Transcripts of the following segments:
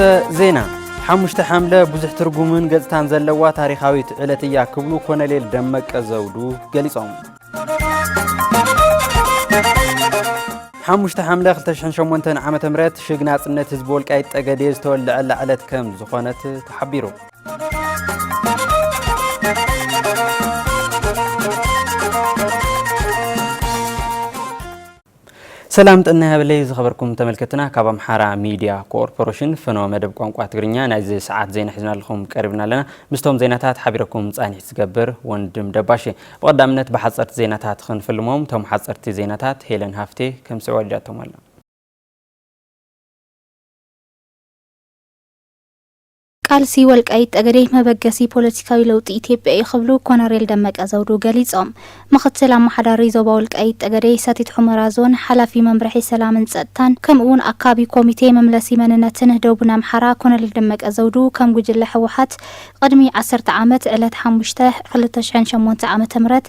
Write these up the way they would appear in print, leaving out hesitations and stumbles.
أرسته زينة حمشت حملة بزح ترجمن جزتان زلوا تاريخاوي علتيا كبلو كونليل دمك أزودو جليسهم حمشت حملة خلتشن شمونتن عام تمرت شجنات النت زبول كايت أجديز تولع على كم زخانة تحبيرو سلامت أنها بليز خبركم تملكتنا كابا محارة ميديا كوربوريشن فنو مدب قوانقوات تقرينيا نايزي ساعات زين حزنا لكم قريبنا لنا مستوم زيناتات حبيركم تساني تقبر واندم دباشي بقدامنت بحصرت زيناتات خن فيلموم توم حصرت زيناتات هيلن هافتي كم سؤال جاتهم لنا قالسي والقايت أجريه مبجسي بوليتيكاوي لوط إثيوبيا يخبلو كوناريل دمك أزودو جاليصهم مختلام محداري زوبا والقايت أجريه ساتيت حمرازون حلفي ممبرحي سلام سأتان كم أون أكابي كوميتي مملسي مننتن دوبنا محرا كوناريل دمك أزودو كم جوجل حوحات قدمي 10 عامات علت حمشته خلتش عن شمونت عامات مرت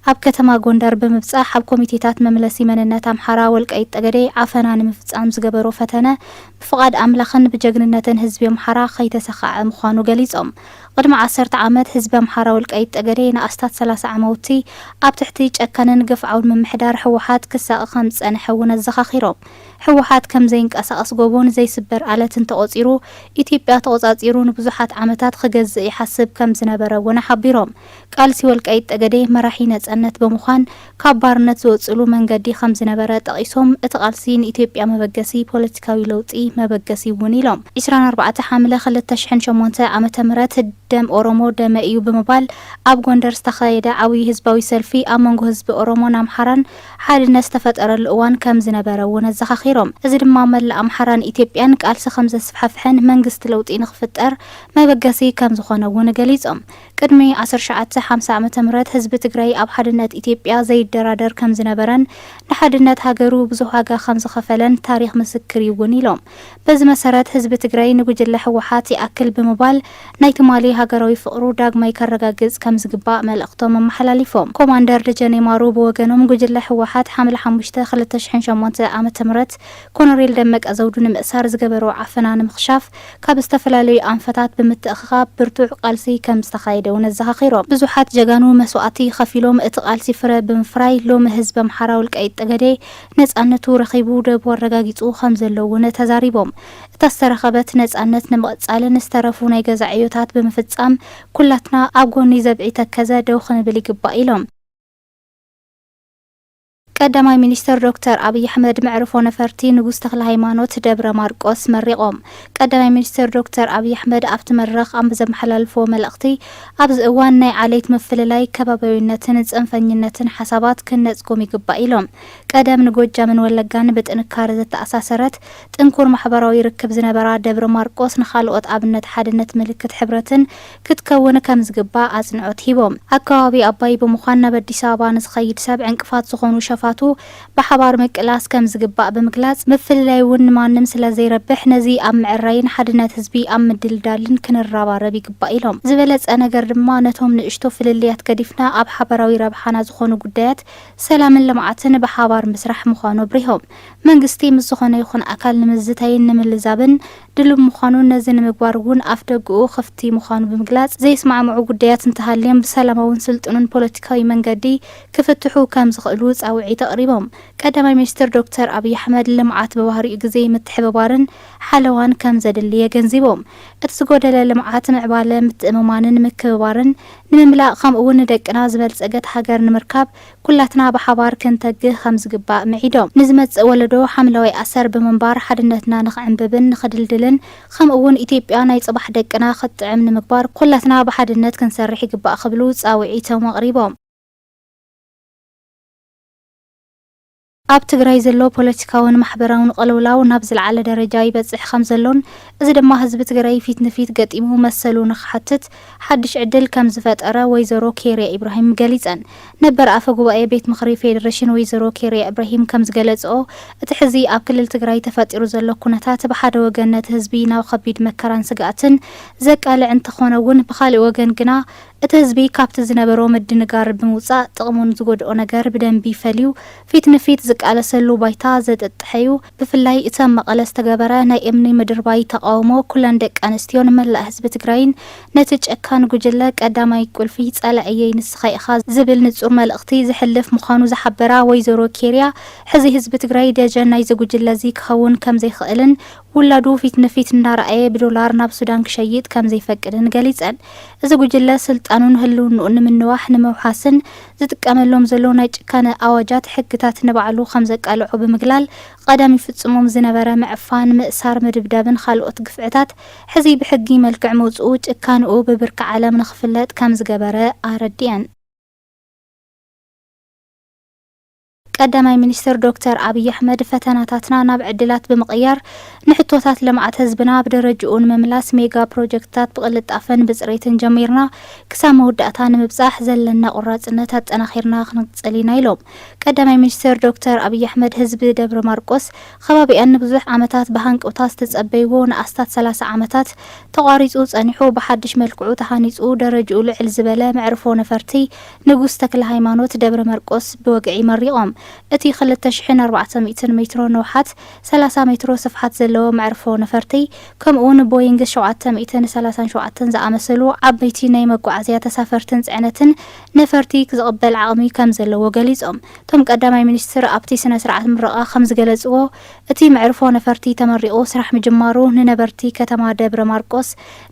أب كتما غوندر بمبصح أب كوميتيتات مملسي مننت أمحرا والقايت أجري عفنا نمفصام زغبرو فتنه بفقاد أملخن بجغننتن حزب أمحرا خيتسخع مخانو غليصهم قدم 10 عامات حزب أمحرا والقايت أجري نأستات 3 عموتي أب تحتي جكنن قفعو ممحدار حوحات كسا 5 نحون الزخاخيرو حوحات كم زينك أساس غوبون زي سبر على تنتقصيرو إثيوبيا تقصيرو نبزحات عامتات خجز يحسب كم زنبره ونحبيرهم قالسي والقايت أجري مراحينت أنت بمخان كبارنت زوصلو منجدي 5 نبره تقيسهم اتقالسين إثيوبيا مبجسي بوليتيكاوي لوطي مبجسي ونيلهم 24 حامله خلتشحن شمونته عامه مرات دم أورومو دم إيو بمبال أب غوندر استخايدا عوي هزباوي سلفي أمانغو هزب أورومو نامحران حال الناس تفتر الأوان كم زنبره ونزخاخيرهم إذن مامل أمحران إثيوبيان قالس 5 صفحفحن منجست لوطي نخفتر مبجسي كم زخانه ونجليزهم قدمي 1950 عامه مرات هزب تግራይ ኣብ ሓድነት ኢትዮጵያ ዘይደራደር ከም ዝነበረን ንሓድነት ሃገሩ ብዙሕ ዋጋ ከም ዝኸፈለን ታሪክ ምስክር ይውን ኢሎም በዚ መሰረት ህዝብ ትግራይ ንጉጅለ ሕወሓት ይኣክል ብምባል ናይ ትማሊ ሃገራዊ ፍቅሩ ዳግማይ ከረጋግጽ ከም ዝግባእ መልእኽቶም መሓላሊፎም ኮማንደር ደጀኔ ማሩ ብወገኖም ጉጅለ ሕወሓት ሓምለ 5 2008 ዓመተ ምህረት ኮሎኔል ደመቀ ዘውዱ ንምእሳር ዝገበሮ ዓፈና ንምኽሻፍ ካብ ዝተፈላለዩ ኣንፈታት ብምትእኽኻብ ብርቱዕ ቃልሲ ከም ዝተኻየደ ወነዘኻኺሮም ብዙሓት ጀጋኑ መስዋዕቲ ከፊሎም እትቃልሲ ፍረ ብምፍራይ ሎም ህዝብ ኣምሓራ ወልቃይት ጠገዴ ነጻነቱ ረኺቡ ደቡ ረጋጊጹ ከም ዘለዎ ተዛሪቦም ተስተረኸበት ነጻነት ንምቕጻልን ዝተረፉ ናይ ገዛ ዕዮታት ብምፍጻም ኩላትና ኣብ ጎኒ ዘብዒ ተከዘ ደው ክንብል ይግባእ ኢሎም ቀዳማይ ሚኒስተር ዶክተር አብይ አህመድ መዕርፎ ነፈርቲ ንጉስ ተክለ ሃይማኖት ደብረ ማርቆስ መሪቆም ቀዳማይ ሚኒስተር ዶክተር አብይ አህመድ ኣብቲ መድረኽ ኣብ ዘመሓላልፎ መልእኽቲ ኣብዚ እዋን ናይ ዓለይት ምፍልላይ ከባቢያዊነትን ጽንፈኝነትን ሓሳባት ክነጽጎም ይግባእ ኢሎም ቀደም ንጎጃምን ወለጋን ብጥንካረ ዘተኣሳሰረት ጥንኩር ማሕበራዊ ርክብ ዝነበራ ደብረ ማርቆስ ንኻልኦት ኣብነት ሓድነት ምልክት ሕብረትን ክትከውን ከም ዝግባእ ኣጽንዖት ሂቦም ኣከባቢ ኣባይ ብምዃን ናብ ኣዲስ ኣበባ ንዝኸይድ ሰብ ዕንቅፋት ዝኾኑ ሸፋቱ بحبار مقلاس كم زغباء بمقلاس مفللاي ون مانم سلا زيربح نزي ام معراين حدنات حزبي ام دلدالن كنرابارب يغباء إلهم زبلص ነገር ድማ ነቶም ንእሽቶ ፍልልያት ከዲፍና ኣብ ሓበራዊ ረብሓና ዝኾኑ ጉዳያት ሰላምን ልምዓትን በሓባር መስራሕ ምዃኑ ብሪሆም መንግስቲ ምስ ዝኾነ ይኹን ኣካል ንምዝታይን ንምልዛብን ድልም ምዃኑ ነዚ ንምግባር እውን ኣፍደግኡ ክፍቲ ምዃኑ ብምግላጽ ዘይስማዕምዑ ጉዳያት እንተሃልዮም ብሰላማውን ስልጡንን ፖለቲካዊ መንገዲ ክፍትሑ ከም ዝኽእሉ ጻውዒ ተቕሪቦም ቀዳማይ ሚኒስትር ዶክተር አብይ አህመድ ልምዓት በባህሪኡ ግዜ ምትሕብባርን ሓለዋን ከም ዘድልየ ገንዚቦም እቲ ዝጎደለ ልምዓት ምዕባለ ምትእምማንን ምክብባርን ንምምላእ ከምኡውን ደቅና ዝበልጸገት ሃገር ንምርካብ ኩላትና ብሓባር ክንተግህ ከም ዝግባእ ምዒዶም ንዝመጽእ ወለዶ ሓምለዋይ ኣሰር ብምንባር ሓድነትና ንኽዕንብብን ንኽድልድልን ከምኡውን ኢትዮጵያ ናይ ጽባሕ ደቅና ክትጥዕም ንምግባር ኩላትና ብሓድነት ክንሰርሕ ይግባእ ክብሉ ጻውዒቶም ኣቕሪቦም ኣብ ትግራይ ዘሎ ፖለቲካውን ማሕበራውን ቅልውላው ናብ ዝለዓለ ደረጃ ይበጽሕ ከም ዘሎን እዚ ድማ ህዝቢ ትግራይ ፊት ንፊት ገጢሙ መሰሉ ንኽሓትት ሓድሽ ዕድል ከም ዝፈጠረ ወይዘሮ ኬርያ ኢብራሂም ገሊጸን ነበር ኣፈ ጉባኤ ቤት ምክሪ ፌደሬሽን ወይዘሮ ኬርያ ኢብራሂም ከም ዝገለጸኦ እቲ ሕዚ ኣብ ክልል ትግራይ ተፈጢሩ ዘሎ ኩነታት ብሓደ ወገን ነቲ ህዝቢ ናብ ከቢድ መከራን ስጋኣትን ዘቃልዕ እንትኾነ እውን ብኻልእ ወገን ግና እቲ ህዝቢ ካብቲ ዝነበሮ ምድንጋር ብምውፃእ ጥቕሙን ዝጎድኦ ነገር ብደንቢ ፈልዩ ፊት ንፊት ዝቃለሰሉ ባይታ ዘጥጥሐዩ ብፍላይ እተን መቐለ ዝተገበረ ናይ እምኒ ምድር ባይ ተቃውሞ ኩለን ደቂ ኣንስትዮን መላእ ህዝቢ ትግራይን ነቲ ጨካን ጉጅለ ቀዳማይ ቁልፊ ጸላእየይ ንስኻ ኢኻ ዝብል ንጹር መልእኽቲ ዝሕልፍ ምዃኑ ዝሓበራ ወይዘሮ ኬርያ ሕዚ ህዝቢ ትግራይ ደጀን ናይ ዝጉጅለ እዚ ክኸውን ከም ዘይኽእልን ውላዱ ፊት ንፊት እንዳረኣየ ብዶላር ናብ ሱዳን ክሸይጥ ከም ዘይፈቅድን ገሊጸን እዚ ጉጅለ ስልጣኑን ህልውንኡን ንምንዋሕ ንምውሓስን ዝጥቀመሎም ዘሎ ናይ ጭካነ ኣዋጃት ሕግታት ንባዕሉ ከም ዘቃልዑ ብምግላል ቀዳሚ ፍጹሞም ዝነበረ ምዕፋን ምእሳር ምድብዳብን ካልኦት ግፍዕታት ሕዚ ብሕጊ መልክዕ መውጽኡ ጭካንኡ ብብርኪ ዓለም ንኽፍለጥ ከም ዝገበረ ኣረዲአን ቀዳማይ ሚኒስትር ዶክተር አብይ አሕመድ ፈተናታትና ናብ ዕድላት በመቀየር ንሕቶታት ልምዓት ህዝብና በደረጃኡን መምላስ ሜጋ ፕሮጀክትታት ብቅልጣፈን ብጽሬትን ጀሚርና ክሳብ መውዳእታ ንምብጻሕ ዘለና ቁራጽነት አጠናኺርና ክንጽሊና ኢሎም ቀዳማይ ሚኒስትር ዶክተር አብይ አሕመድ ህዝብ ደብረ ማርቆስ ከባቢአን ብዙሕ ዓመታት በሃንቅውታት ተጸበይዎ ንኣስታት 30 ዓመታት ተቋሪጹ ጸኒሑ በሓድሽ መልክዑ ተሃኒጹ ደረጃኡ ልዕል ዝበለ መዕርፎ ነፈርቲ ንጉስ ተክለ ሃይማኖት ደብረ ማርቆስ ብወግዒ መሪቖም እቲ 2400 ሜትሮ ነውሓት 30 ሜትሮ ስፍሓት ዘለዎ መዕርፎ ነፈርቲ ከምኡውን ቦይንግ 737 ዝኣመሰሉ ዓበይቲ ናይ መጓዓዝያ ተሳፈርትን ጽዕነትን ነፈርቲ ክዝቕበል ዓቕሚ ከም ዘለዎ ገሊጾም ቶም ቀዳማይ ሚኒስትር ኣብቲ ስነ ስርዓት ምረቓ ከም ዝገለጽዎ እቲ መዕርፎ ነፈርቲ ተመሪቑ ስራሕ ምጅማሩ ንነበርቲ ከተማ ደብረ ማርቆስ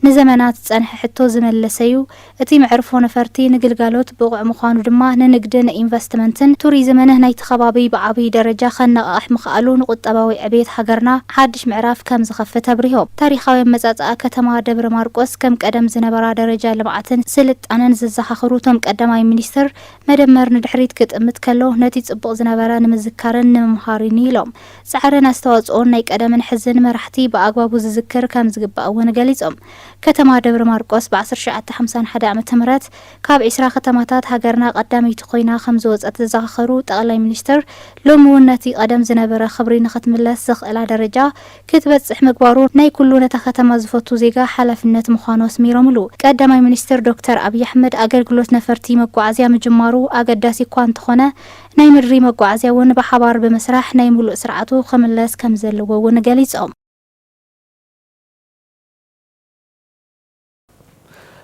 ንዘመናት ጸንሐ ሕቶ ዝመለሰዩ እቲ መዕርፎ ነፈርቲ ንግልጋሎት ብቑዕ ምዃኑ ድማ ንንግድን ኢንቨስትመንትን ቱሪዝምን ናይ ከባቢ ብዓብይ ደረጃ ከነቃሕ ምኽኣሉ ንቁጠባዊ ዕብየት ሃገርና ሓድሽ ምዕራፍ ከም ዝኸፍት አብሪሆም ታሪኻዊ መጻጻእ ከተማ ደብረ ማርቆስ ከም ቀደም ዝነበራ ደረጃ ልምዓትን ስልጣነን ዝዘኻኽሩ ቶም ቀዳማይ ሚኒስትር መደመር ንድሕሪት ክጥምት ከሎ ነቲ ጽቡቕ ዝነበረ ንምዝካርን ንምምሃርን ኢሎም ጻዕርን ኣስተዋጽኦን ናይ ቀደምን ሕዝን መራሕቲ ብኣግባቡ ዝዝክር ከም ዝግባእ እውን ገሊጾም ከተማ ደብረ ማርቆስ ብ1951 ዓመተ ምህረት ካብ 20 ከተማታት ሃገርና ቀዳመይቲ ኮይና ከም ዝወጸት ዝዘኻኽሩ ጠቅላይ ሚኒስትር ሎሚ እውን ነቲ ቀደም ዝነበረ ክብሪ ንኽትምለስ ዝኽእላ ደረጃ ክትበጽሕ ምግባሩ ናይ ኩሉ ነታ ከተማ ዝፈቱ ዜጋ ሓላፍነት ምዃኑ ኣስሚሮምሉ ቀዳማይ ሚኒስትር ዶክተር አብይ አሕመድ ኣገልግሎት ነፈርቲ መጓዓዝያ ምጅማሩ ኣገዳሲ እኳ እንተኾነ ናይ ምድሪ መጓዓዝያ እውን ብሓባር ብምስራሕ ናይ ሙሉእ ስርዓቱ ክምለስ ከም ዘለዎ እውን ገሊጾም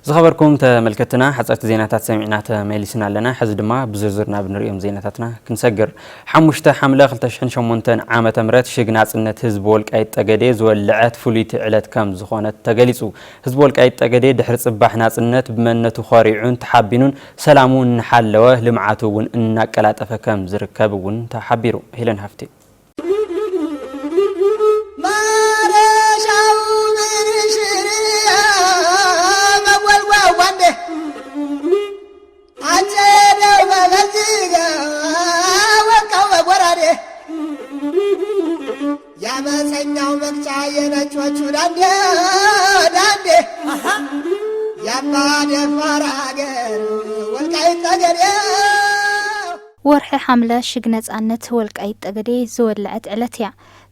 زخبركم تملكتنا حصلت زيناتات سمعنا تميلسنا لنا حز دما بزرزرنا بنريم زيناتاتنا كنسجر حمشته حمله 2008 عام تمرت شغناصنت حزب ولقاي طغدي زولعت فليت علت كم زخونت تغليصو حزب ولقاي طغدي دحر صباح ناصنت بمنته خارعون تحبينون سلامون حلوه لمعاتون انقلاطف كم زركبون تحبيرو هيلن هفتي يا ما سنياو مقطع ينچوچو ዳንዴ يا ما دفراغر ወልቃይት ጠገዴ ወርሒ ሐምለ ሽግነጻነት ወልቃይት ጠገዴ ዝወልዐት ዕለት እያ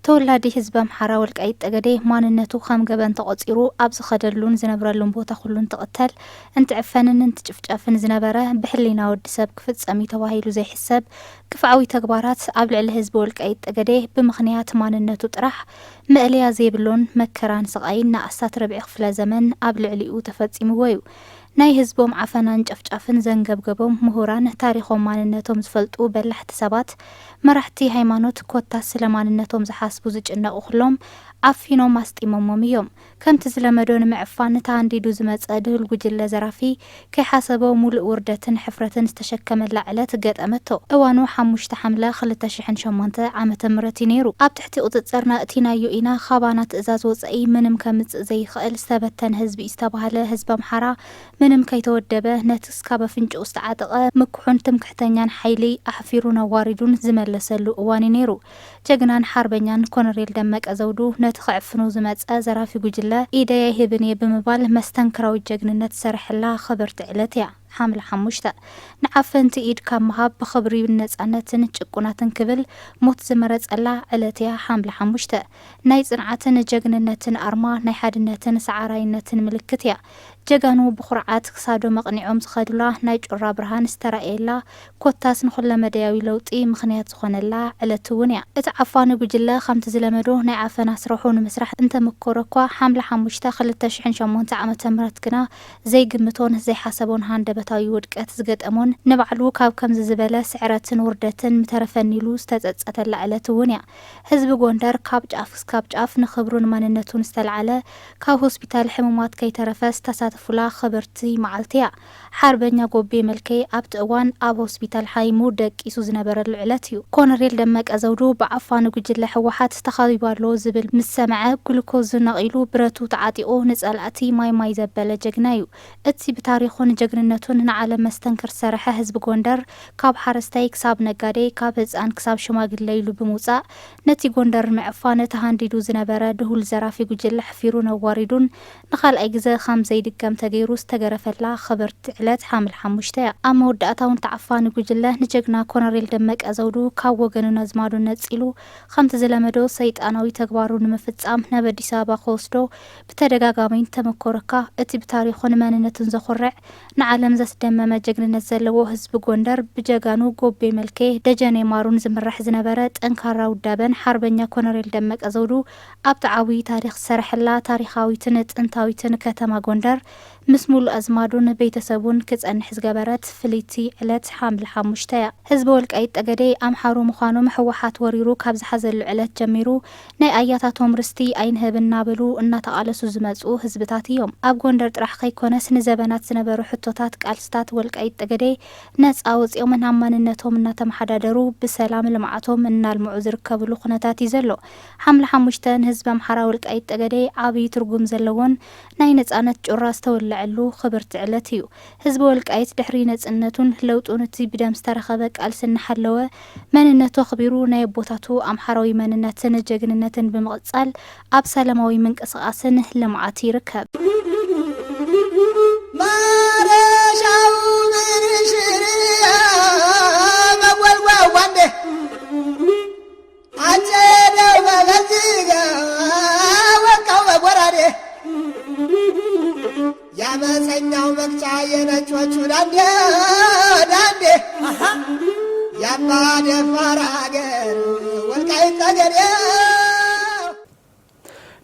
ተወላዲ ህዝብ አምሓራ ወልቃይት ጠገዴ ማንነቱ ከም ገበን ተቆፂሩ ኣብ ዝኸደሉን ዝነብረሉን ቦታ ኩሉን ተቕተል እንትዕፈንን እንትጭፍጨፍን ዝነበረ ብሕሊና ወዲ ሰብ ክፍጸም ተባሂሉ ዘይሕሰብ ክፍዓዊ ተግባራት ኣብ ልዕሊ ህዝቢ ወልቃይት ጠገዴ ብምኽንያት ማንነቱ ጥራሕ ምእልያ ዘይብሎን መከራን ስቃይን ንኣስታት ረብዒ ክፍለ ዘመን ኣብ ልዕሊኡ ተፈጺምዎ እዩ ናይ ህዝቦም ዓፈናን ጨፍጫፍን ዘንገብገቦም ምሁራን ታሪኾም ማንነቶም ዝፈልጡ በላሕቲ ሰባት መራሕቲ ሃይማኖት ኮታስ ስለማንነቶም ዝሓስቡ ዝጭነቁ ኩሎም ዓፊኖም ኣስጢሞሞም እዮም ከምቲ ዝለመዶን ምዕፋን ታንዲዱ ዝመጸ ድህል ጉጅለ ዘራፊ ከይሓሰቦ ሙሉእ ውርደትን ሕፍረትን ዝተሸከመላ ዕለት ገጠመቶ እዋኑ 5 ሐምለ 2008 ዓመተ ምህረት ነይሩ ኣብ ትሕቲ ቁጽጽር ናእቲናዮ ኢና ኻባና ትእዛዝ ወጽኢ ምንም ከምጽእ ዘይኽእል ዝተበተነ ህዝቢ ዝተባሃለ ህዝብ አምሓራ ምንም ከይተወደበ ነትስካ በፍንጭ ዝተዓጠቀ ምክሑን ትምክሕተኛን ሓይሊ ኣሕፊሩን ኣዋሪዱን ዝመለሰሉ እዋን ነይሩ ጀግናን ሓርበኛን ኮሎኔል ደመቀ ዘውዱ ነትኸዕፍኑ ዝመጸ ዘራፊ ጉጅለ ኢደያ ይህብን ብምባል መስተንክራዊ ጀግንነት ሰርሕላ ኸበርቲ ዕለት እያ حامل حموشتا نعفنت إيد كام مهاب بخبري بالنسانتن تشكوناتن كبل موت زمرت ألا علتيا حامل حموشتا نايز انعاتن جغننتن أرما ناي حادنتن سعراينتن ملكتيا جغانو بخرعات كسادو مقنعوم زخدولا ناي جرا برهان استرائيلا كوتاس نخل مدياوي لوطي مخنيات زخونلا علتونيا اتعفان بجلا خمت زلمدو ناي عفنا سروحون مسرح انت مكوركوا حامل حموشتا خلتش حين شمون تعمل تمرتكنا زي قمتون زي حسبون هاندبتاوي ودقات زقدأمون نبعلو كاب كم زبالة سعراتن وردتن مترفنيلو استتلا علتونيا حزب غوندر كاب جاف نخبرون ماننتون استلعلا كاب هوسبيتال حمومات كي ترفس تساتفولا خبرتي معلتيا حربنيا قوبي ملكي ابت اوان اب هوسبيتال حايمو دق يسو زنبر العلاتيو كونريل دمك ازودو بعفان قجل حوحات استخاذبالو زبل مسمعه جلوكوز نقيلو براتو تعاطيو نسالاتي ماي زباله جغنايو اتي بتاريخون جغننتون نعلم مستنكر سرحه حزب غوندر كاب حرستاي كساب نغادي كاب هزان كساب شماغليلو بموصا نتي غوندر معفانه تهانديدو زنبره دهول زرافي قجل حفيرو نواردون نخال ايغزا خام زيد كم تغيروس تغرفلا خبرت علات حامل حموشتا اما وداتاون تعفان قجل نجغنا كونريل دمك ازودو كاب وغنو نزمادو نصيلو خمت زلمدو سيطاناوي تغبارو نمفصام نبدي سابا خوسدو بتدغاغامين تمكوركا اتي بتاريخون ماننتن زخرع نعلم زسدمم جغنነት ዘለዎ ህዝብ ጎንደር بجغانو ጎቤ መልኬ ደጀኔ ማሩን ዝምራሕ ዝነበረ ጠንካራ ውዳበን ሓርበኛ ኮሎኔል ደመቀ ዘውዱ ኣብጣዓዊ ታሪኽ ሰርሕላ ታሪኻዊትን ጥንታዊትን ከተማ ጎንደር مسمول أزمادون بيتسبون كتسنح زغبرت فليتي علت حامل حموشتايا حزب والقايت أغدي أمحارو مخانو محوحات وريرو كابز حزل علت جميرو ناي آياتاتهم رستي أين هبن نابلو إنا تقالسو زمزو حزبتاتيوم أب غوندر طرح كيكونس نزبانات سنبرو حطوتات كالستات والقايت أغدي ناس أوز يومن هماننتهم إنا تمحدادرو بسلام لمعاتهم إنا المعوزر كبلو خناتاتي زلو حمل حموشتان حزب أمحارا والقايت أغدي عابي ترقوم زلوون ناي نتسانت جراس تولى علو خبرت علتيو حزب والقايت دحري نصنتون لوطونتي بدم استرخبك ألسن حلوه مننتو خبيرو ناي بوتاتو امحراوي مننتن جغننتن بمقصال اب سلاماوي منقسقاسن لمعاتي ركب مارشاو منشريا مغولوا وانده اجدو مغزيغا وكاو مغوراده يا مسنياو مكچا ينچوچو داندي يا بعد فراغر والقايت اجر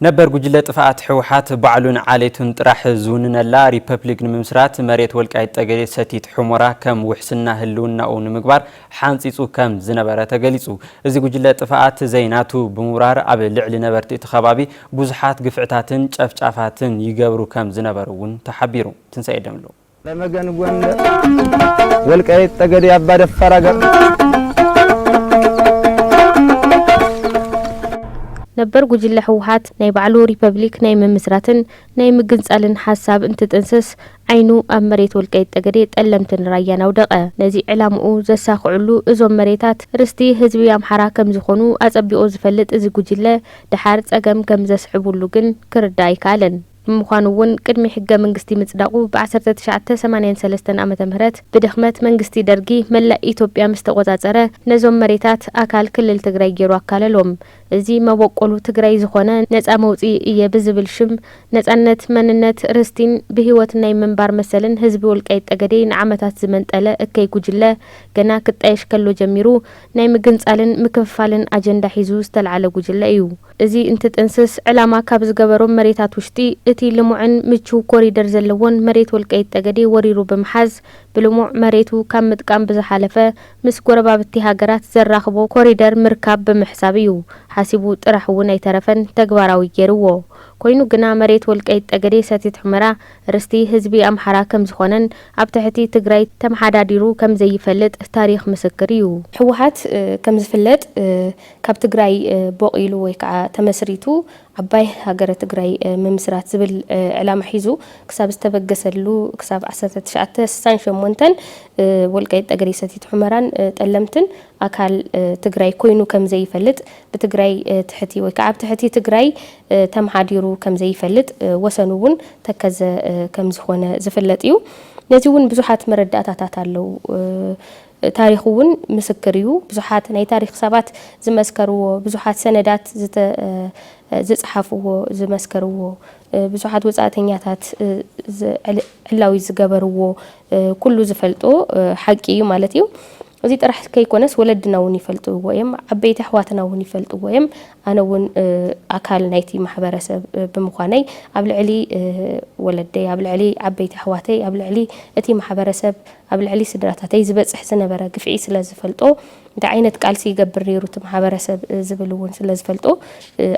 نبر ጉጅለ ጥፋት ሕውሓት ባዕሉን ዓሌቱን ጥራሕ ዙንነላ ሪፐብሊክ ንምስራት መሬት ወልቃይት ጠገዴ ሰቲት ሕሞራ ከም ውሕስና ህልውናኡ ንምግባር ሓንፂፁ ከም ዝነበረ ተገሊጹ እዚ ጉጅለ ጥፋት ዘይናቱ ብምውራር ኣብ ልዕሊ ነበርቲ እቲ ከባቢ ብዙሓት ግፍዕታትን ጨፍጫፋትን ይገብሩ ከም ዝነበሩውን ተሓቢሩ ትንሳኤ ደምሎ ለመገን ጎን ወልቃይት ጠገዴ አባደ ፈራገር نبر ጉጅለ ሕውሓት ናይ ባዕሉ ሪፐብሊክ ናይ መምስራትን ናይ ምግንጻልን ሓሳብ እንትጥንስስ ዓይኑ ኣብ መሬት ወልቃይት ጠገዴ ጠለምትን ራያን ኣውደቐ ነዚ ዕላምኡ ዘሳኽዕሉ እዞም መሬታት ርስቲ ህዝቢ ኣምሓራ ከም ዝኾኑ ኣጸቢቑ ዝፈልጥ እዚ ጉጅለ ድሓር ጸገም ከም ዘስሕቡሉ ግን ክርዳ ኣይከኣለን ምዃኑውን ቅድሚ ሕገ መንግስቲ ምጽዳቁ ብ1983 ዓመተ ምህረት ብድኽመት መንግስቲ ደርጊ መላእ ኢትዮጵያ ምስተቆጻጸረ ነዞም መሬታት ኣካል ክልል ትግራይ ገይሩ ኣካለሎም እዚ መበቆሉ ትግራይ ዝኾነ ነፃ መውፂ እየ ብዝብል ሽም ነፃነት መንነት ርስቲን ብህይወት ናይ መንባር መሰልን ህዝቢ ወልቃይት ጠገዴ ንዓመታት ዝመንጠለ እከይ ጉጅለ ገና ክጣየሽ ከሎ ጀሚሩ ናይ ምግንጻልን ምክፍፋልን ኣጀንዳ ሒዙ ዝተልዓለ ጉጅለ እዩ እዚ እንትጥንስስ ዕላማ ካብ ዝገበሮም መሬታት ውሽጢ እቲ ልሙዕን ምቹው ኮሪደር ዘለዎን መሬት ወልቃይት ጠገዴ ወሪሩ ብምሓዝ ብልሙዕ መሬቱ ካብ ምጥቃም ብዝሓለፈ ምስ ጎረባብቲ ሃገራት ዘራኽቦ ኮሪደር ምርካብ ብምሕሳብ እዩ ሓሲቡ ጥራሕ እውን ኣይተረፈን ተግባራዊ ገይርዎ ኮይኑ ግና መሬት ወልቃይት ጠገዴ ሰቲት ሕመራ ርስቲ ህዝቢ ኣምሓራ ከም ዝኾነን ኣብ ትሕቲ ትግራይ ተመሓዳዲሩ ከም ዘይፈልጥ ታሪኽ ምስክር እዩ ሕወሓት ከም ዝፍለጥ ካብ ትግራይ ቦቂሉ ወይ ከዓ ተመስሪቱ عباي هاجر تجري ممسرات زبل علامة حيزو كسب استبجسلو كسب عسات تشعت سانشو مونتن والقيد تجري ستيت حمران تألمتن أكل تجري كوينو كم زي فلت بتجري تحتي وكعب تحتي تجري تم حديرو كم زي فلت وسنوون تكز كم زخونة زفلت يو ነዚውን ብዙሓት መረዳእታታት አለው ታሪኹውን ምስክርዩ ብዙሓት ናይ ታሪኽ ሰባት ዝመስከርዎ ብዙሓት ሰነዳት ዝጽሓፍዎ ዝመስከርዎ ብዙሓት ወጻእተኛታት ዕላዊ ዝገበርዎ ኩሉ ዝፈልጦ ሓቂ እዩ ማለት እዩ እዚ ጥራሕ ከይኮነስ ወለድና እውን ይፈልጥዎ እዮም ዓበይቲ ኣሕዋትና እውን ይፈልጥዎ እዮም ኣነ እውን ኣካል ናይቲ ማሕበረሰብ ብምዃነይ ኣብ ልዕሊ ወለደይ ኣብ ልዕሊ ዓበይቲ ኣሕዋተይ ኣብ ልዕሊ እቲ ማሕበረሰብ ኣብ ልዕሊ ስድራታተይ ዝበጽሕ ዝነበረ ግፍዒ ስለ ዝፈልጦ እንታይ ዓይነት ቃልሲ ይገብር ነይሩ እቲ ማሕበረሰብ ዝብል እውን ስለ ዝፈልጦ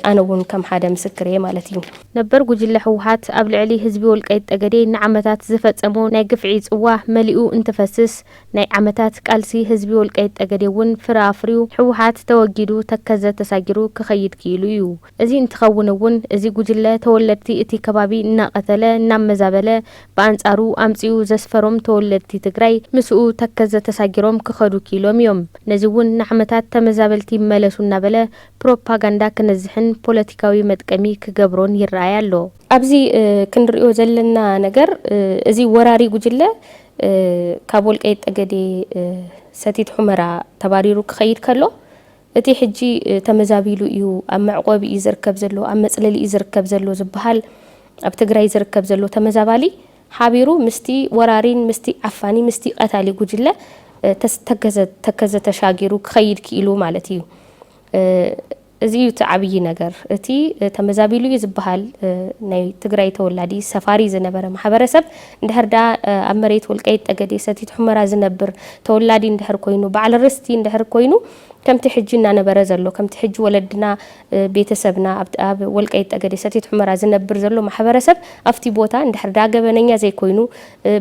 ኣነ እውን ከም ሓደ ምስክር እየ ማለት እዩ ነበር ጉጅለ ህወሓት ኣብ ልዕሊ ህዝቢ ወልቃይት ጠገዴ ንዓመታት ዝፈጸሙ ናይ ግፍዒ ጽዋ መሊኡ እንትፈስስ ናይ ዓመታት ቃልሲ ህዝቢ ወልቃይት ጠገዴ እውን ፍረ ኣፍርዩ ህወሓት ተወጊዱ ተከዘ ተሳጊሩ ክኸይድ ክኢሉ እዩ እዚ እንትኸውን እውን እዚ ጉጅለ ተወለድቲ እቲ ከባቢ እናቐተለ እናመዛበለ በኣንጻሩ ኣምጺኡ ዘስፈሮም ተወለድቲ ትግራይ ምስኡ ተከዘ ተሳጊሮም ክኸዱ ክኢሎም እዮም ነዚ እውን ንዓመታት ተመዛበልቲ መለሱ እናበለ ፕሮፓጋንዳ ክነዝሕን ፖለቲካዊ መጥቀሚ ክገብሮን ይረኣይ ኣሎ ኣብዚ ክንሪኦ ዘለና ነገር እዚ ወራሪ ጉጅለ ካብ ወልቃይት ጠገዴ ሰቲት ሑመራ ተባሪሩ ክኸይድ ከሎ እቲ ሕጂ ተመዛቢሉ እዩ ኣብ መዕቆቢ እዩ ዝርከብ ዘሎ ኣብ መጽለሊ እዩ ዝርከብ ዘሎ ዝበሃል ኣብ ትግራይ ዝርከብ ዘሎ ተመዛባሊ ሓቢሩ ምስቲ ወራሪን ምስቲ ዓፋኒ ምስቲ ቀታሊ ጉጅለ ተከዘ ተሻጊሩ ክኸይድ ክኢሉ ማለት እዩ እዚ እዩ ዓብይ ነገር እቲ ተመዛቢሉ እዩ ዝበሃል ናይ ትግራይ ተወላዲ ሰፋሪ ዝነበረ ማሕበረሰብ እንድሕርዳ ኣብ መሬት ወልቃይት ጠገዴ ሰቲት ሑመራ ዝነብር ተወላዲ እንድሕር ኮይኑ በዓል ርስቲ እንድሕር ኮይኑ ከምቲ ሕጂ እናነበረ ዘሎ ከምቲ ሕጂ ወለድና ቤተሰብና ኣብ ወልቃይት ጠገዴ ሰቲት ሑመራ ዝነብር ዘሎ ማሕበረሰብ ኣፍቲ ቦታ እንድሕር ዳገበነኛ ዘይኮይኑ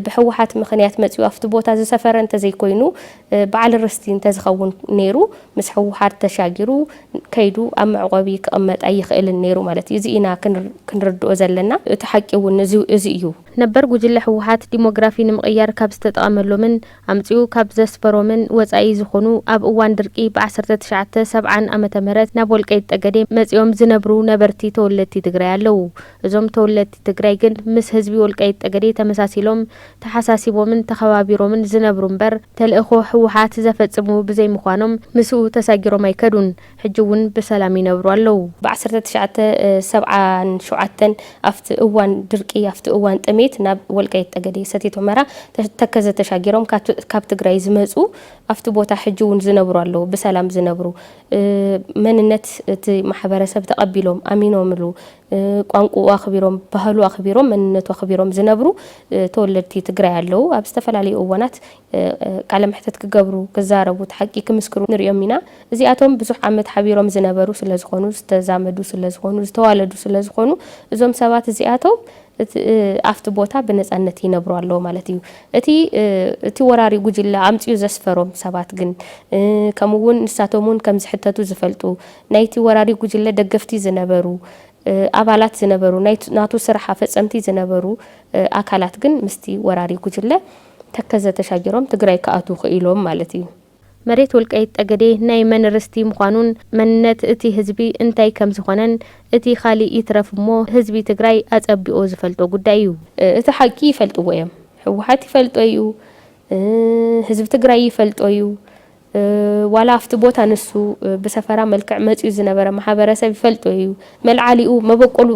ብሕወሓት ምኽንያት መጽኡ ኣፍቲ ቦታ ዝሰፈረ እንተዘይኮይኑ በዓል ርስቲ እንተዝኸውን ነይሩ ምስ ሕወሓት ተሻጊሩ ከይዱ ኣብ መዕቆቢ ክቕመጥ ኣይኽእልን ነይሩ ማለት እዩ እዚ ኢና ክንርድኦ ዘለና እቲ ሓቂ እውን እዚ እዩ ነበር ጉጅለ ህወሓት ዲሞግራፊ ንምቕያር ካብ ዝተጠቐመሎምን ኣምጽኡ ካብ ዘስፈሮምን ወጻኢ ዝኾኑ ኣብ እዋን ድርቂ ብ1970 ዓመተ ምህረት ናብ ወልቃይት ጠገዴ መጽኦም ዝነብሩ ነበርቲ ተወለድቲ ትግራይ ኣለዉ እዞም ተወለድቲ ትግራይ ግን ምስ ህዝቢ ወልቃይት ጠገዴ ተመሳሲሎም ተሓሳሲቦምን ተኸባቢሮምን ዝነብሩ እምበር ተልእኾ ህወሓት ዘፈጽሙ ብዘይ ምዃኖም ምስኡ ተሳጊሮም ኣይከዱን ሕጂ እውን ብሰላም ይነብሩ ኣለዉ ብ1977 ኣፍቲ እዋን ድርቂ ኣፍቲ እዋን ጥሜት ናብ ወልቃይት ጠገዴ ሰቲት ሑመራ ተከዘ ተሻጊሮም ካብ ትግራይ ዝመጹ ኣፍቲ ቦታ ሕጂ እውን ዝነብሩ ኣለዉ ብሰላም ዝነብሩ መንነት እቲ ማሕበረሰብ ተቐቢሎም ኣሚኖምሉ ቋንቋ ኣኽቢሮም ባህሉ ኣኽቢሮም መንነቱ ኣኽቢሮም ዝነብሩ ተወለድቲ ትግራይ ኣለዉ ኣብ ዝተፈላለዩ እዋናት ቃለ መሕተት ክገብሩ ክዛረቡ ተሓቂ ክምስክሩ ንሪኦም ኢና እዚኣቶም ብዙሕ ዓመት ሓቢሮም ዝነበሩ ስለዝኾኑ ዝተዛመዱ ስለዝኾኑ ዝተዋለዱ ስለዝኾኑ እዞም ሰባት እዚኣቶም ኣፍቲ ቦታ ብነጻነት ይነብሩ ኣለዉ ማለት እዩ እቲ ወራሪ ጉጅለ ኣምጽኡ ዘስፈሮም ሰባት ግን ከምኡውን ንሳቶም እውን ከም ዝሕተቱ ዝፈልጡ ናይቲ ወራሪ ጉጅለ ደገፍቲ ዝነበሩ ኣባላት ዝነበሩ ናቱ ስራሕ ፈጸምቲ ዝነበሩ ኣካላት ግን ምስቲ ወራሪ ጉጅለ ተከዘ ተሻጊሮም ትግራይ ከኣቱ ክኢሎም ማለት እዩ መሬት ወልቃይት ጠገዴ ናይ መንርስቲ ምዃኑን መንነት እቲ ህዝቢ እንታይ ከም ዝኾነን እቲ ኻሊእ ይትረፍሞ ህዝቢ ትግራይ ኣጸቢኦ ዝፈልጦ ጉዳይ እዩ እቲ ሓቂ ይፈልጥዎ እዮም ህወሓት ይፈልጦ እዩ ህዝቢ ትግራይ ይፈልጦ እዩ ዋላ ኣፍቲ ቦታ ንሱ ብሰፈራ መልክዕ መጽኡ ዝነበረ ማሕበረሰብ ይፈልጦ እዩ መልዓሊኡ መበቆሉ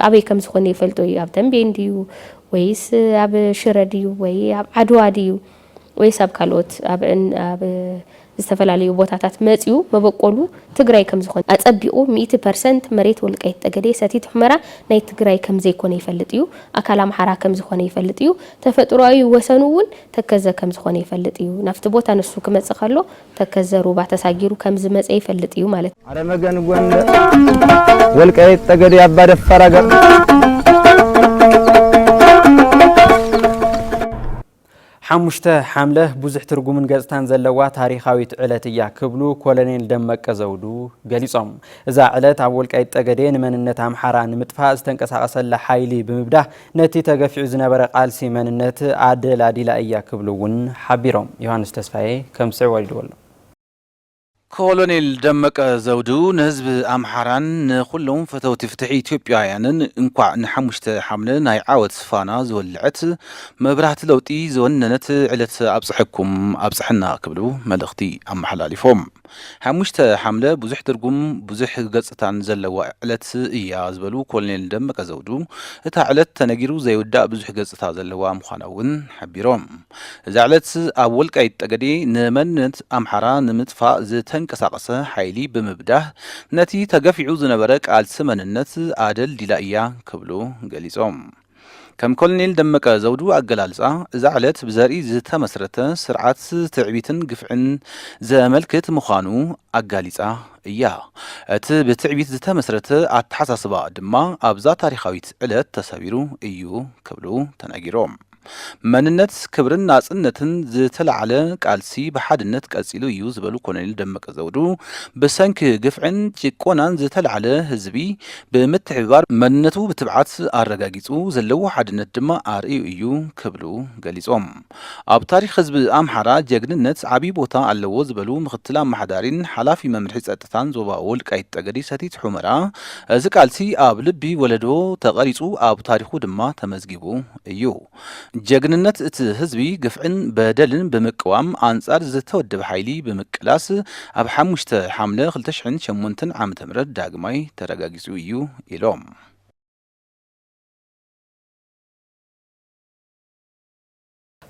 ኣበይ ከም ዝኾነ ይፈልጦ እዩ ኣብ ተንቤን ድዩ ወይስ ኣብ ሽረ ድዩ ወይ ኣብ ዓድዋ ድዩ ወይስ ኣብ ካልኦት ኣብ ዝተፈላለዩ ቦታታት መጽኡ መበቆሉ ትግራይ ከም ዝኾነ ኣጸቢኡ 100% መሬት ወልቃይት ጠገዴ ሰቲት ሑመራ ናይ ትግራይ ከም ዘይኮነ ይፈልጥ እዩ ኣካል ኣምሓራ ከም ዝኾነ ይፈልጥ እዩ ተፈጥሮኣዊ ወሰኑ እውን ተከዘ ከም ዝኾነ ይፈልጥ እዩ ናፍቲ ቦታ ንሱ ክመጽእ ከሎ ተከዘ ሩባ ተሳጊሩ ከም ዝመጽ ይፈልጥ እዩ ማለት አረመገን ጎንደ ወልቃይት ጠገዴ አባ ደፋር አገር ሓሙሽተ ሓምለ ብዙሕ ትርጉምን ገጽታን ዘለዋ ታሪኻዊት ዕለት እያ ክብሉ ኮሎኔል ደመቀ ዘውዱ ገሊጾም እዛ ዕለት ኣብ ወልቃይት ጠገዴ ንመንነት ኣምሓራ ንምጥፋእ ዝተንቀሳቐሰላ ሓይሊ ብምብዳህ ነቲ ተገፊዑ ዝነበረ ቃልሲ መንነት ኣደላዲላ እያ ክብሉ እውን ሓቢሮም ዮሐንስ ተስፋዬ ከምስዕ ወልድወሎ ኮሎኔል ደመቀ ዘውዱ ንህዝብ አምሓራን ንኩሎም ፈተውቲ ፍትሒ ኢትዮጵያውያንን እንኳ ንሓሙሽተ ሓምለ ናይ ዓወት ፋና ዝወልዐት መብራህቲ ለውጢ ዝወነነት ዕለት ኣብፅሕኩም ኣብፅሕና ክብሉ መልእኽቲ ኣመሓላሊፎም ሓሙሽተ ሓምለ ብዙሕ ትርጉም ብዙሕ ገጽታን ዘለዋ ዕለት እያ ዝበሉ ኮሎኔል ደመቀ ዘውዱ እታ ዕለት ተነጊሩ ዘይውዳእ ብዙሕ ገጽታ ዘለዋ ምዃና እውን ሓቢሮም እዛ ዕለት ኣብ ወልቃይት ጠገዴ ንመንነት ኣምሓራ ንምጥፋእ ዝተንቀሳቀሰ ሓይሊ ብምብዳህ ነቲ ተገፊዑ ዝነበረ ቃልሲ መንነት ኣደል ዲላ እያ ክብሉ ገሊጾም ከም ኮሎኔል ደመቀ ዘውዱ ኣገላልጻ እዛ ዕለት ብዘርኢ ዝተመስረተ ስርዓት ትዕቢትን ግፍዕን ዘመልክት ምዃኑ ኣጋሊጻ እያ እቲ ብትዕቢት ዝተመስረተ ኣተሓሳስባ ድማ ኣብዛ ታሪኻዊት ዕለት ተሰቢሩ እዩ ክብሉ ተናጊሮም መንነት ክብርን ናጽነትን ዝተለዓለ ቃልሲ በሓድነት ቀጺሉ እዩ ዝበሉ ኮሎኔል ደመቀ ዘውዱ ብሰንኪ ግፍዕን ጭቆናን ዝተለዓለ ህዝቢ ብምትሕብባር መንነቱ ብትብዓት ኣረጋጊጹ ዘለዎ ሓድነት ድማ ኣርእዩ እዩ ክብሉ ገሊጾም ኣብ ታሪክ ህዝቢ ኣምሓራ ጀግንነት ዓብይ ቦታ ኣለዎ ዝበሉ ምክትል ኣመሓዳሪን ሓላፊ መምርሒ ጸጥታን ዞባ ወልቃይት ጠገዴ ሰቲት ሑመራ እዚ ቃልሲ ኣብ ልቢ ወለዶ ተቐሪጹ ኣብ ታሪኹ ድማ ተመዝጊቡ እዩ ጀግንነት እቲ ህዝቢ ግፍዕን በደልን ብምቅዋም አንጻር ዝተወደበ ሓይሊ ብምቅላስ ኣብ 5 ሓምለ 2008 ዓመተ ምህረት ዳግማይ ተረጋጊጹ እዩ ኢሎም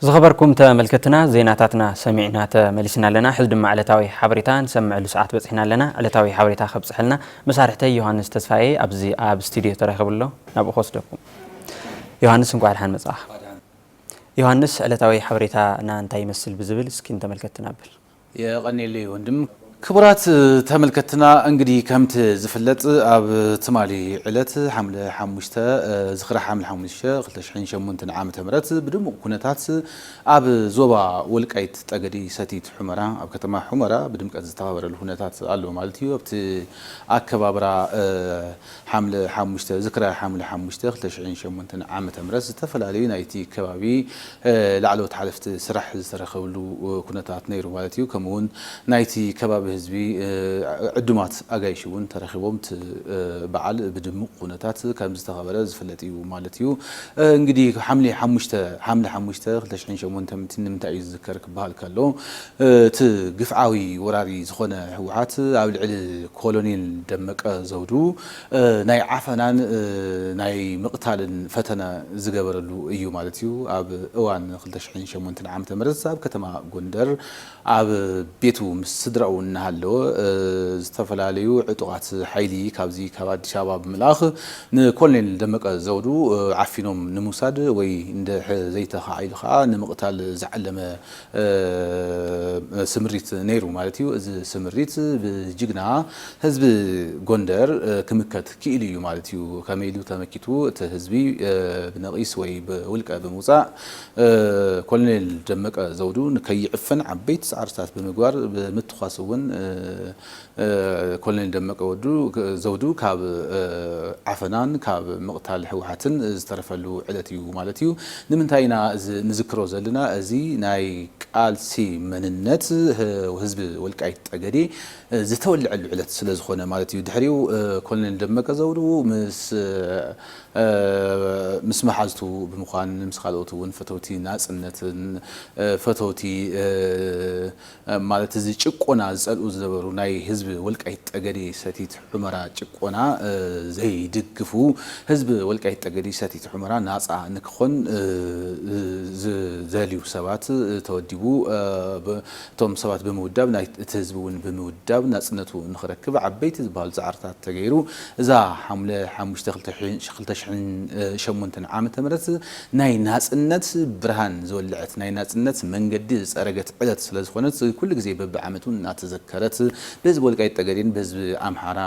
ዝኸበርኩም ተመልከትና ዜናታትና ሰሚዕና ተመሊስና ኣለና ሕዚ ድማ ዕለታዊ ሓበሬታ ንሰምዕሉ ሰዓት በጽሕና ኣለና ዕለታዊ ሓበሬታ ከብጽሕልና መሳርሕተይ ዮሐንስ ተስፋዬ ኣብ ስቱዲዮ ተረኺቡሎ ናብ ወስደኩም ዮሐንስ እንኳን ደህና መጻህ ዮሐንስ ዕለታዊ ሓበሬታና እንታይ ይመስል ብዝብል እስኪ እንተመልከትና ብል የቀኒል ወንድም ክቡራት ተመልከትና እንግዲህ ከምት ዝፍለጥ ኣብ ትማሊ ዕለት ሓምለ 5 ዝኽራ ሓምለ 5 2008 ዓመተ ምህረት ብድሙቕ ኩነታት ኣብ ዞባ ወልቃይት ጠገዴ ሰቲት ሑመራ ኣብ ከተማ ሑመራ ብድምቀት ዝተኸበረሉ ኩነታት ኣሎ ማለት እዩ ኣብቲ ኣከባብራ ሓምለ 5 ዝኽራ ሓምለ 5 2008 ዓመተ ምህረት ዝተፈላለዩ ናይቲ ከባቢ ላዕለዎት ሓለፍቲ ስራሕ ዝተረኸብሉ ኩነታት ነይሩ ማለት እዩ ከምኡውን ናይቲ ከባቢ ህዝቢ ዕዱማት ኣጋይሽውን ተረኺቦም በዓል ብድሙቕ ኩነታት ከም ዝተኸበረ ዝፍለጥ እዩ ማለት እዩ እንግዲህ ሓምለ 5 2008 ንምንታይ እዩ ዝዝከር ክበሃል ከሎ እቲ ግፍዓዊ ወራሪ ዝኾነ ህወሓት ኣብ ልዕሊ ኮሎኔል ደመቀ ዘውዱ ናይ ዓፈናን ናይ ምቕታልን ፈተና ዝገበረሉ እዩ ማለት እዩ ኣብ እዋን 2008 ዓመተ ምህረት ኣብ ከተማ ጎንደር ኣብ ቤቱ ምስ ስድራኡ እናሃለወ ዝተፈላለዩ ዕጡቃት ሓይሊ ካብዚ ካብ ኣዲስ ኣበባ ብምልኣኽ ንኮሎኔል ደመቀ ዘውዱ ዓፊኖም ንምውሳድ ወይ እንደ ዘይተኻኢሉ ከዓ ንምቕታል ዝዓለመ ስምሪት ነይሩ ማለት እዩ እዚ ስምሪት ብጅግና ህዝቢ ጎንደር ክምከት ክኢሉ እዩ ማለት እዩ ከመይ ኢሉ ተመኪቱ እቲ ህዝቢ ብነቂስ ወይ ብውልቀ ብምውፃእ ኮሎኔል ደመቀ ዘውዱ ንከይዕፈን ዓበይቲ ፃዕርታት ብምግባር ብምትኳስ እውን ኮሎኔል ደመቀ ዘውዱ ካብ ዓፈናን ካብ ምቕታል ህወሓትን ዝተረፈሉ ዕለት እዩ ማለት እዩ ንምንታይና ንዝክሮ ዘለና እዚ ናይ ቃልሲ መንነት ህዝቢ ወልቃይት ጠገዴ ዝተወልዐሉ ዕለት ስለ ዝኾነ ማለት እዩ ድሕሪው ኮሎኔል ደመቀ ዘውዱ ምስ መሓዝቱ ብምዃን ምስ ካልኦት እውን ፈተውቲ ናጽነትን ፈተውቲ ማለት እዚ ጭቆና ዝጸልኡ ዝነበሩ ናይ ህዝቢ ወልቃይት ጠገዴ ሰቲት ሑመራ ጭቆና ዘይድግፉ ህዝቢ ወልቃይት ጠገዴ ሰቲት ሑመራ ናጻ ንክኾን ዘልዩ ሰባት ተወዲቡ እቶም ሰባት ብምውዳብ ናይ እቲ ህዝቢ እውን ብምውዳብ ናጽነቱ ንኽረክብ ዓበይቲ ዝበሃሉ ፃዕርታት ተገይሩ እዛ ሓምለ 5 2008 ዓመተ ምህረት ናይ ናጽነት ብርሃን ዝወልዐት ናይ ናጽነት መንገዲ ዝፀረገት ዕለት ስለ ዝኾነት ኩሉ ግዜ በብዓመቱ እናተዘከረት በህዝቢ ወልቃይት ጠገዴን በህዝቢ ኣምሓራ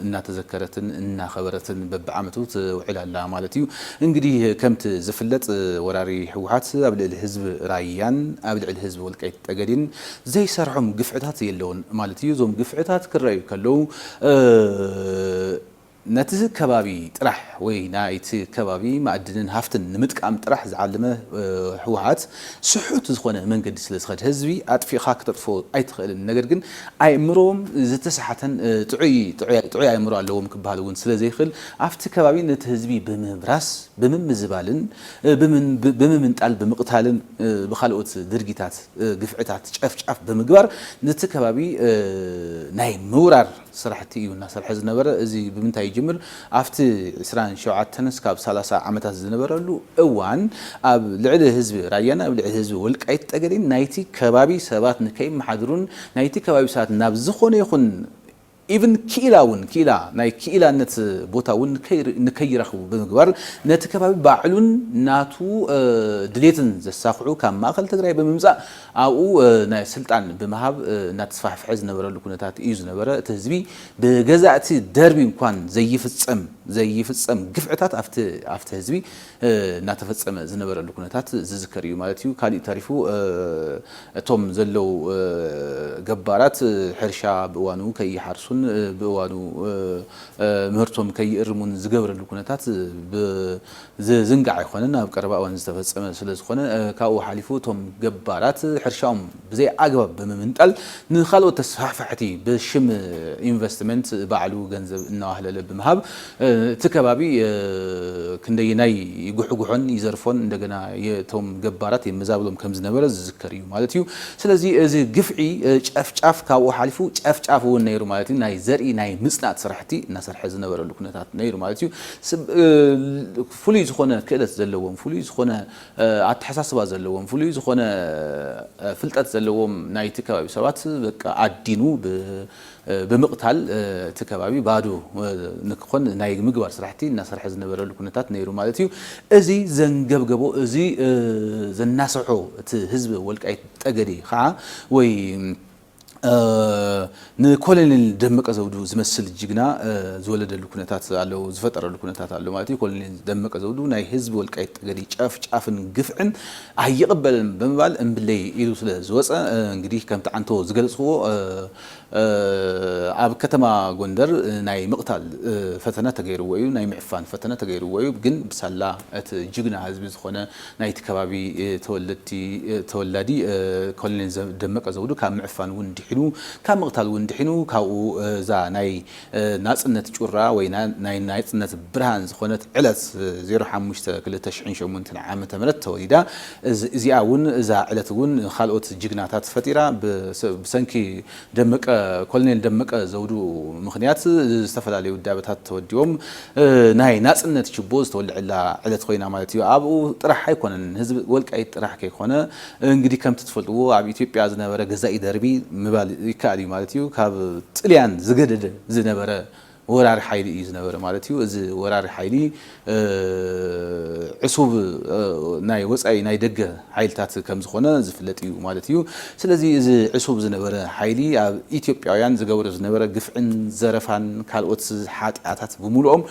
እናተዘከረትን እናኸበረትን በብዓመቱ ትውዕል ኣላ ማለት እዩ እንግዲህ ከምቲ ዝፍለጥ ወራሪ ህወሓት ኣብ ልዕሊ ህዝቢ ራያን ኣብ ልዕሊ ህዝቢ ወልቃይት ጠገዴን ዘይሰርሖም ግፍዕታት የለውን ማለት እዩ እዞም ግፍዕታት ክረአዩ ከለው ነቲ ከባቢ ጥራሕ ወይ ናይቲ ከባቢ ማዕድንን ሃፍትን ንምጥቃም ጥራሕ ዝዓለመ ህወሓት ስሑት ዝኾነ መንገዲ ስለ ዝኸድ ህዝቢ ኣጥፊኻ ክተጥፎ ኣይትኽእልን ነገር ግን ኣእምሮም ዝተሰሓተን ጥዑይ ኣእምሮ ኣለዎም ክበሃል እውን ስለ ዘይኽእል ኣብቲ ከባቢ ነቲ ህዝቢ ብምብራስ ብምምዝባልን ብምምንጣል ብምቕታልን ብኻልኦት ድርጊታት ግፍዕታት ጨፍጫፍ ብምግባር ነቲ ከባቢ ናይ ምውራር ስራሕቲ እዩ እናሰርሐ ዝነበረ እዚ ብምንታይ ይጅምር ኣብቲ 27 እስካብ 30 ዓመታት ዝነበረሉ እዋን ኣብ ልዕሊ ህዝቢ ራያና ኣብ ልዕሊ ህዝቢ ወልቃይት ጠገዴን ናይቲ ከባቢ ሰባት ንከይመሓድሩን ናይቲ ከባቢ ሰባት ናብ ዝኾነ ይኹን ኢቭን ኪኢላ ናይ ኪኢላነት ቦታ እውን ንከይረኽቡ ብምግባር ነቲ ከባቢ ባዕሉን ናቱ ድሌትን ዘሳኽዑ ካብ ማእኸል ትግራይ ብምምፃእ ኣብኡ ናይ ስልጣን ብምሃብ እናተስፋሕፍሐ ዝነበረሉ ኩነታት እዩ ዝነበረ እቲ ህዝቢ ብገዛእቲ ደርቢ እንኳን ዘይፍፀም ግፍዕታት ኣብቲ ህዝቢ እናተፈፀመ ዝነበረሉ ኩነታት ዝዝከር እዩ ማለት እዩ ካሊእ ታሪፉ እቶም ዘለው ገባራት ሕርሻ ብእዋኑ ከይሓርሱ ብእዋኑ ምህርቶም ከይእርሙን ዝገብረሉ ኩነታት ዝንጋዕ ኣይኮነን ኣብ ቀረባ እዋን ዝተፈፀመ ስለ ዝኾነ ካብኡ ሓሊፉ እቶም ገባራት ሕርሻኦም ብዘይ ኣግባብ ብምምንጣል ንኻልኦት ተስፋሕፋሕቲ ብሽም ኢንቨስትመንት ባዕሉ ገንዘብ እናዋህለለ ብምሃብ እቲ ከባቢ ክንደይናይ ይጉሕጉሖን ይዘርፎን እንደገና እቶም ገባራት የመዛብሎም ከም ዝነበረ ዝዝከር እዩ ማለት እዩ ስለዚ እዚ ግፍዒ ጨፍጫፍ ካብኡ ሓሊፉ ጨፍጫፍ እውን ነይሩ ማለት እዩ ናይ ዘርኢ ናይ ምጽናት ስራሕቲ እናሰርሐ ዝነበረሉ ኩነታት ነይሩ ማለት እዩ ፍሉይ ዝኾነ ክእለት ዘለዎም ፍሉይ ዝኾነ ኣተሓሳስባ ዘለዎም ፍሉይ ዝኾነ ፍልጠት ዘለዎም ናይቲ ከባቢ ሰባት በቃ ኣዲኑ ብምቕታል እቲ ከባቢ ባዶ ንክኾን ናይ ምግባር ስራሕቲ እናሰርሐ ዝነበረሉ ኩነታት ነይሩ ማለት እዩ እዚ ዘንገብገቦ እዚ ዘናስሖ እቲ ህዝቢ ወልቃይት ጠገዴ ከዓ ወይ ንኮሎኔል ደመቀ ዘውዱ ዝመስል ጅግና ዝወለደሉ ኩነታት ኣለው ዝፈጠረሉ ኩነታት ኣለው ማለት እዩ ኮሎኔል ደመቀ ዘውዱ ናይ ህዝቢ ወልቃይት ጠገዴ ጨፍጫፍን ግፍዕን ኣይቅበልን ብምባል እምብለይ ኢሉ ስለ ዝወፀ እንግዲህ ከምቲ ዓንቶ ዝገልጽዎ ኣብ ከተማ ጎንደር ናይ ምቕታል ፈተና ተገይርዎ እዩ ናይ ምዕፋን ፈተና ተገይርዎ እዩ ግን ብሳላ እቲ ጅግና ህዝቢ ዝኾነ ናይቲ ከባቢ ተወላዲ ኮሎኔል ደመቀ ዘውዱ ካብ ምዕፋን እውን ድሒኑ ካብ ምቕታል እውን ድሒኑ ካብኡ እዛ ናይ ናጽነት ጩራ ወይ ናይ ናጽነት ብርሃን ዝኾነት ዕለት 05/2008 ዓመተ ምህረት ተወሊዳ እዚኣ እውን እዛ ዕለት እውን ካልኦት ጅግናታት ፈጢራ ብሰንኪ ደመቀ ኮሎኔል ደመቀ ዘውዱ ምኽንያት ዝተፈላለዩ ውዳበታት ተወዲዎም ናይ ናጽነት ችቦ ዝተወልዐላ ዕለት ኮይና ማለት እዩ ኣብኡ ጥራሕ ኣይኮነን ህዝቢ ወልቃይት ጥራሕ ከይኮነ እንግዲህ ከምቲ ትፈልጥዎ ኣብ ኢትዮጵያ ዝነበረ ገዛኢ ደርቢ ምባል ይካኣል እዩ ማለት እዩ ካብ ጥልያን ዝገደደ ዝነበረ ወራሪ ሓይሊ እዩ ዝነበረ ማለት እዩ እዚ ወራሪ ሓይሊ ዕሱብ ናይ ወፃኢ ናይ ደገ ሓይልታት ከም ዝኾነ ዝፍለጥ እዩ ማለት እዩ ስለዚ እዚ ዕሱብ ዝነበረ ሓይሊ ኣብ ኢትዮጵያውያን ዝገብሮ ዝነበረ ግፍዕን ዘረፋን ካልኦት ሓጢኣታት ብምሉኦም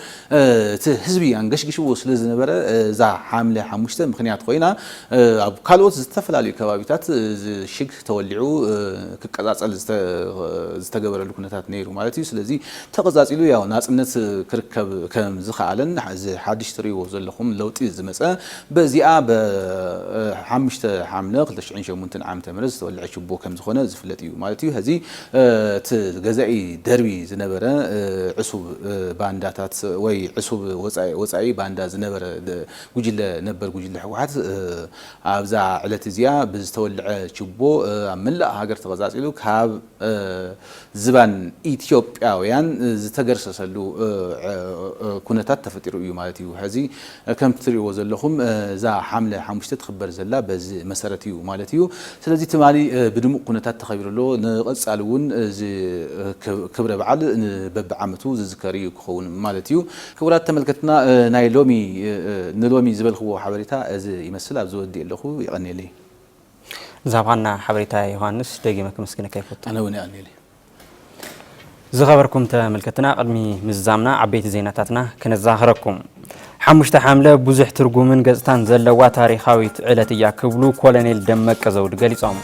እቲ ህዝቢ አንገሽግሽዎ ስለ ዝነበረ እዛ ሓምለ 5 ምክንያት ኮይና ኣብ ካልኦት ዝተፈላለዩ ከባቢታት ሽግ ተወሊዑ ክቀጻጸል ዝተገበረሉ ኩነታት ነይሩ ማለት እዩ ስለዚ ተቀጻጺሉ ያው ናጽነት ክርከብ ከም ዝኻኣለን ሓድሽ ትሪዎ ዘለኹም ለውጢ ዝመፀ በዚኣ በ5 ሓምለ 2008 ዓመተ ምህረት ዝተወልዐ ችቦ ከም ዝኾነ ዝፍለጥ እዩ ማለት እዩ ህዚ እቲ ገዛኢ ደርቢ ዝነበረ ዕሱብ ባንዳታት ወይ ዕሱብ ወፃኢ ባንዳ ዝነበረ ጉጅለ ነበር ጉጅለ ህወሓት ኣብዛ ዕለት እዚኣ ብዝተወልዐ ችቦ ኣብ መላእ ሃገር ተቀጻጺሉ ካብ ዝባን ኢትዮጵያውያን ዝተገርሰሰሉ ኩነታት ተፈጢሩ እዩ ማለት እዩ ህዚ ከም ትሪእዎ ዘለኹም እዛ ሓምለ 5 ትኽበር ዘላ በዚ መሰረት እዩ ማለት እዩ ስለዚ ትማሊ ብድሙቕ ኩነታት ተኸቢሩሎ ንቐጻሊ እውን እዚ ክብረ በዓል በብዓመቱ ዝዝከር እዩ ክኸውን ማለት እዩ ክቡራት ተመልከትና ናይ ሎሚ ዝበልኽዎ ሓበሬታ እዚ ይመስል ኣብ ዝወዲ ኣለኹ ይቐኒየለይ ዛባና ሓበሬታ ዮሐንስ ደጊመ ከመስግነካ ይፈቱ ኣነ እውን ይቐኒየለይ ዝኸበርኩም ተመልከትና ቅድሚ ምዛምና ዓበይቲ ዜናታትና ክነዛኽረኩም 5 ሓምለ ብዙሕ ትርጉምን ገጽታን ዘለዋ ታሪኻዊት ዕለት እያ ክብሉ ኮሎኔል ደመቀ ዘውዱ ገሊጾም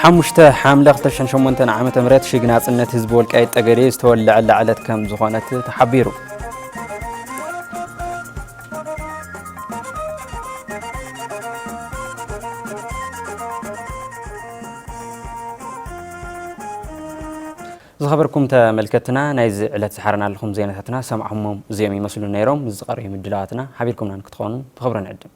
حمشته حاملة 2008 عام تمرت شيغنا صنت حزب ወልቃይት ጠገዴ ዝተወልዐ ዕለት ከም ዝኾነት ተሓቢሩ ዝኸበርኩም ተመልከትና ናይዚ ዕለት ዝሓረና ኣለኹም ዜናታትና ሰማዕኹሞም እዚኦም ይመስሉ ነይሮም ዝቐርዩ ምድላዋትና ሓቢርኩምና ንክትኾኑ ብኽብሪ ንዕድም